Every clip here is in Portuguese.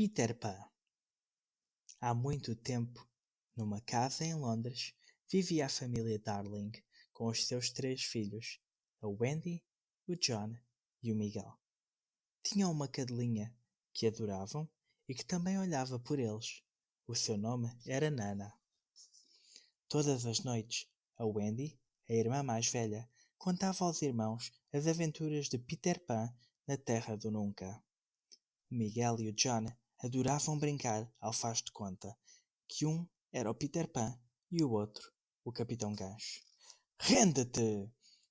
Peter Pan. Há muito tempo, numa casa em Londres, vivia a família Darling com os seus 3 filhos, a Wendy, o John e o Miguel. Tinham uma cadelinha que adoravam e que também olhava por eles. O seu nome era Nana. Todas as noites, a Wendy, a irmã mais velha, contava aos irmãos as aventuras de Peter Pan na Terra do Nunca. O Miguel e o John adoravam brincar ao faz de conta que um era o Peter Pan e o outro o Capitão Gancho. "Rende-te!"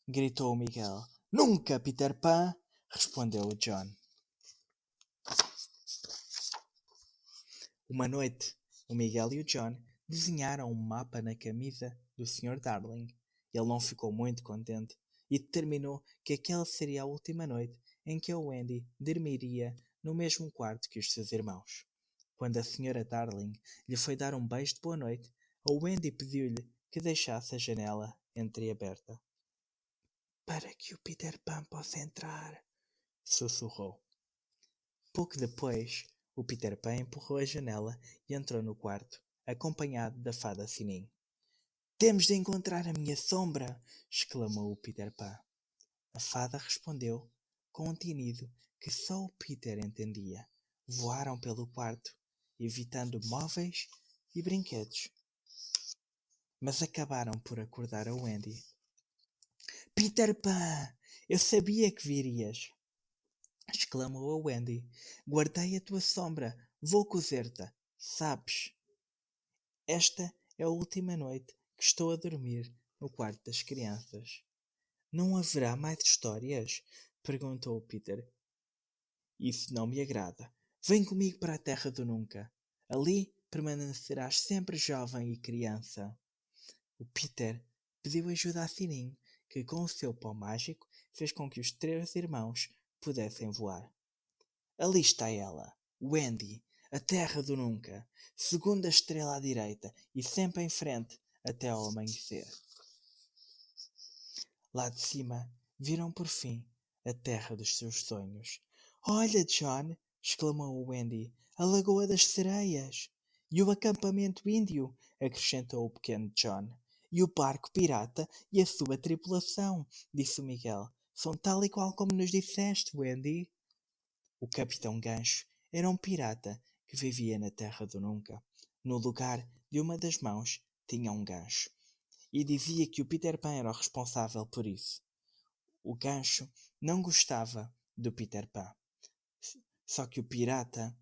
gritou o Miguel. "Nunca, Peter Pan!" respondeu o John. Uma noite, o Miguel e o John desenharam um mapa na camisa do Sr. Darling. Ele não ficou muito contente e determinou que aquela seria a última noite em que a Wendy dormiria no mesmo quarto que os seus irmãos. Quando a Sra. Darling lhe foi dar um beijo de boa noite, a Wendy pediu-lhe que deixasse a janela entreaberta. "Para que o Peter Pan possa entrar", sussurrou. Pouco depois, o Peter Pan empurrou a janela e entrou no quarto, acompanhado da fada Sininho. "Temos de encontrar a minha sombra!" exclamou o Peter Pan. A fada respondeu com um tinido que só o Peter entendia. Voaram pelo quarto, evitando móveis e brinquedos. Mas acabaram por acordar a Wendy. "Peter Pan, eu sabia que virias!" exclamou a Wendy. "Guardei a tua sombra, vou cozer-te. Sabes, esta é a última noite que estou a dormir no quarto das crianças." "Não haverá mais histórias?" perguntou o Peter. "Isso não me agrada. Vem comigo para a Terra do Nunca. Ali permanecerás sempre jovem e criança." O Peter pediu ajuda a Sininho, que com o seu pó mágico fez com que os 3 irmãos pudessem voar. Ali está ela, Wendy, a Terra do Nunca, segunda estrela à direita e sempre em frente até ao amanhecer. Lá de cima, viram por fim a terra dos seus sonhos. "Olha, John!" exclamou Wendy. "A Lagoa das Sereias! E o acampamento índio!" acrescentou o pequeno John. "E o barco pirata e a sua tripulação!" disse o Miguel. "São tal e qual como nos disseste, Wendy." O Capitão Gancho era um pirata que vivia na Terra do Nunca. No lugar de uma das mãos tinha um gancho. E dizia que o Peter Pan era o responsável por isso. O gancho não gostava do Peter Pan. Só que o pirata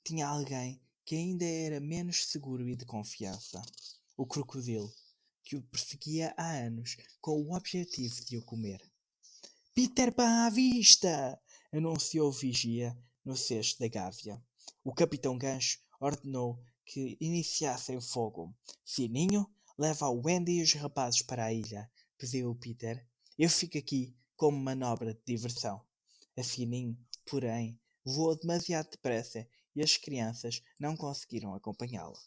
tinha alguém que ainda era menos seguro e de confiança. O crocodilo, que o perseguia há anos com o objetivo de o comer. "Peter Pan à vista!" anunciou o vigia no cesto da gávea. O Capitão Gancho ordenou que iniciassem fogo. "Sininho, leva a Wendy e os rapazes para a ilha", pediu o Peter. "Eu fico aqui como manobra de diversão." A Sininho, porém, voou demasiado depressa e as crianças não conseguiram acompanhá-la.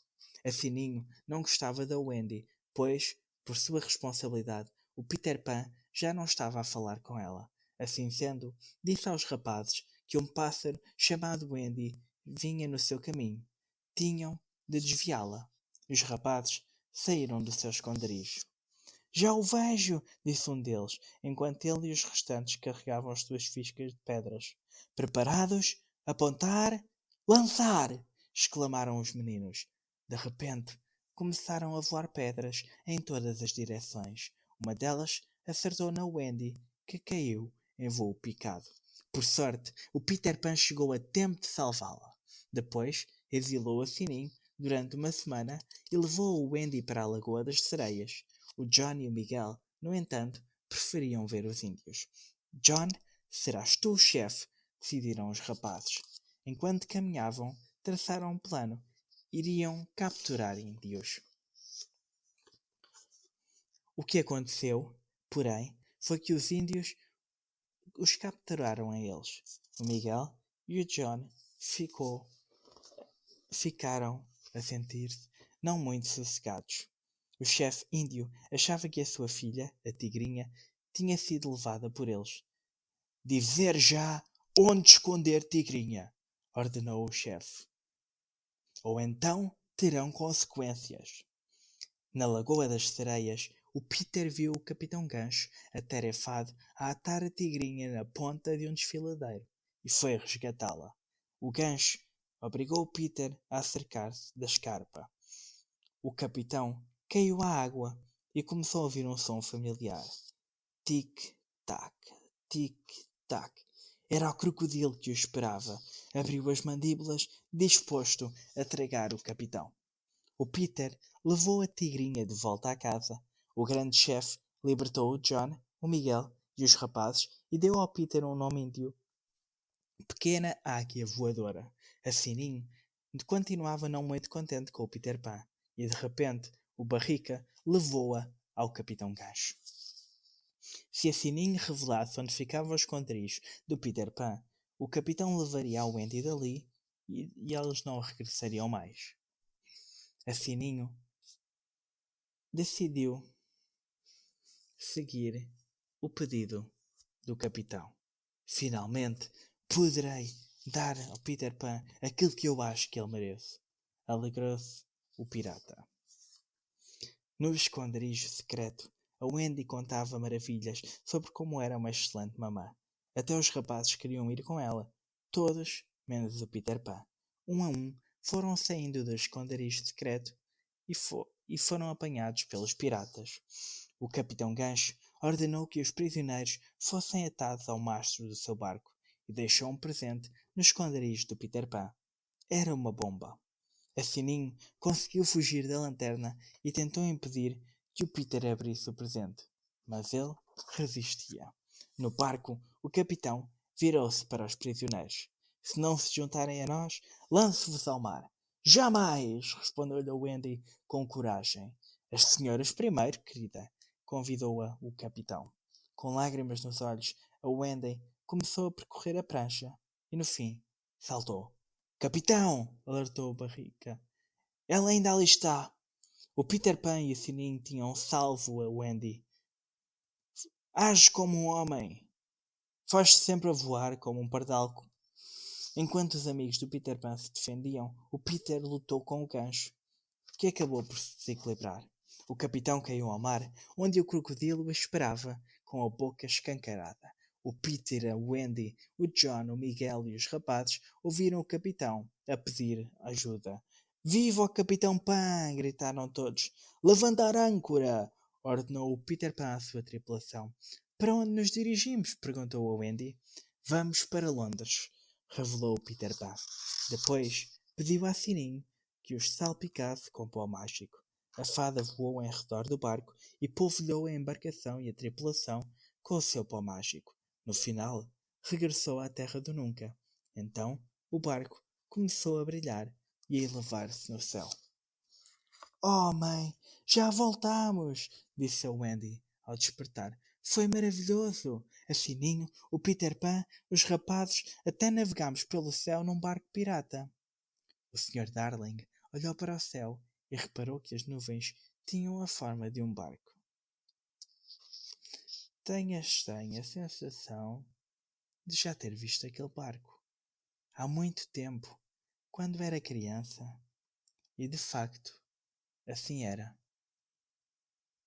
A Sininho não gostava da Wendy, pois, por sua responsabilidade, o Peter Pan já não estava a falar com ela. Assim sendo, disse aos rapazes que um pássaro chamado Wendy vinha no seu caminho. Tinham de desviá-la. Os rapazes saíram do seu esconderijo. "Já o vejo", disse um deles, enquanto ele e os restantes carregavam as suas fiscas de pedras. "Preparados? Apontar? Lançar!" exclamaram os meninos. De repente, começaram a voar pedras em todas as direções. Uma delas acertou na Wendy, que caiu em voo picado. Por sorte, o Peter Pan chegou a tempo de salvá-la. Depois, exilou a Sininho durante uma semana e levou o Wendy para a Lagoa das Sereias. O John e o Miguel, no entanto, preferiam ver os índios. "John, serás tu o chefe", decidiram os rapazes. Enquanto caminhavam, traçaram um plano. Iriam capturar índios. O que aconteceu, porém, foi que os índios os capturaram a eles. O Miguel e o John ficaram a sentir-se não muito sossegados. O chefe índio achava que a sua filha, a Tigrinha, tinha sido levada por eles. "Dizer já onde esconder Tigrinha", ordenou o chefe. Ou então terão consequências. Na Lagoa das Sereias, o Peter viu o Capitão Gancho atarefado a atar a tigrinha na ponta de um desfiladeiro e foi resgatá-la. O gancho obrigou o Peter a acercar-se da escarpa. O capitão caiu à água e começou a ouvir um som familiar. Tic-tac, tic-tac. Era o crocodilo que o esperava. Abriu as mandíbulas, disposto a tragar o capitão. O Peter levou a tigrinha de volta à casa. O grande chefe libertou o John, o Miguel e os rapazes e deu ao Peter um nome índio. Pequena Águia Voadora. A Sininho continuava não muito contente com o Peter Pan e de repente o Barrica levou-a ao Capitão Gancho. Se a Sininho revelasse onde ficavam os esconderijos do Peter Pan, o Capitão levaria a Wendy dali e eles não regressariam mais. A Sininho decidiu seguir o pedido do capitão. Finalmente poderei dar ao Peter Pan aquilo que eu acho que ele merece. Alegrou-se o pirata. No esconderijo secreto, a Wendy contava maravilhas sobre como era uma excelente mamã. Até os rapazes queriam ir com ela. Todos, menos o Peter Pan. Um a um, foram saindo do esconderijo secreto e foram apanhados pelos piratas. O Capitão Gancho ordenou que os prisioneiros fossem atados ao mastro do seu barco e deixou um presente no esconderijo do Peter Pan. Era uma bomba. A Sininho conseguiu fugir da lanterna e tentou impedir que o Peter abrisse o presente, mas ele resistia. No barco, o capitão virou-se para os prisioneiros. Se não se juntarem a nós, lance-vos ao mar. Jamais! Respondeu-lhe a Wendy com coragem. As senhoras primeiro, querida, convidou-a o capitão. Com lágrimas nos olhos, a Wendy começou a percorrer a prancha e, no fim, saltou. Capitão! Alertou o Barrica. Ela ainda ali está. O Peter Pan e o Sininho tinham salvo a Wendy. Age como um homem. Faz-se sempre a voar como um pardalco. Enquanto os amigos do Peter Pan se defendiam, o Peter lutou com o gancho, que acabou por se desequilibrar. O capitão caiu ao mar, onde o crocodilo o esperava, com a boca escancarada. O Peter, a Wendy, o John, o Miguel e os rapazes ouviram o capitão a pedir ajuda. Viva o Capitão Pan! Gritaram todos. Levantar âncora! Ordenou o Peter Pan à sua tripulação. Para onde nos dirigimos? Perguntou a Wendy. Vamos para Londres, revelou o Peter Pan. Depois pediu à Sininho que os salpicasse com pó mágico. A fada voou em redor do barco e polvilhou a embarcação e a tripulação com o seu pó mágico. No final, regressou à terra do nunca. Então, o barco começou a brilhar e a elevar-se no céu. Oh, mãe, já voltamos! Disse a Wendy ao despertar. Foi maravilhoso! A Sininho, o Peter Pan, os rapazes, até navegámos pelo céu num barco pirata. O Sr. Darling olhou para o céu e reparou que as nuvens tinham a forma de um barco. Tenho a estranha sensação de já ter visto aquele barco. Há muito tempo, quando era criança. E de facto, assim era.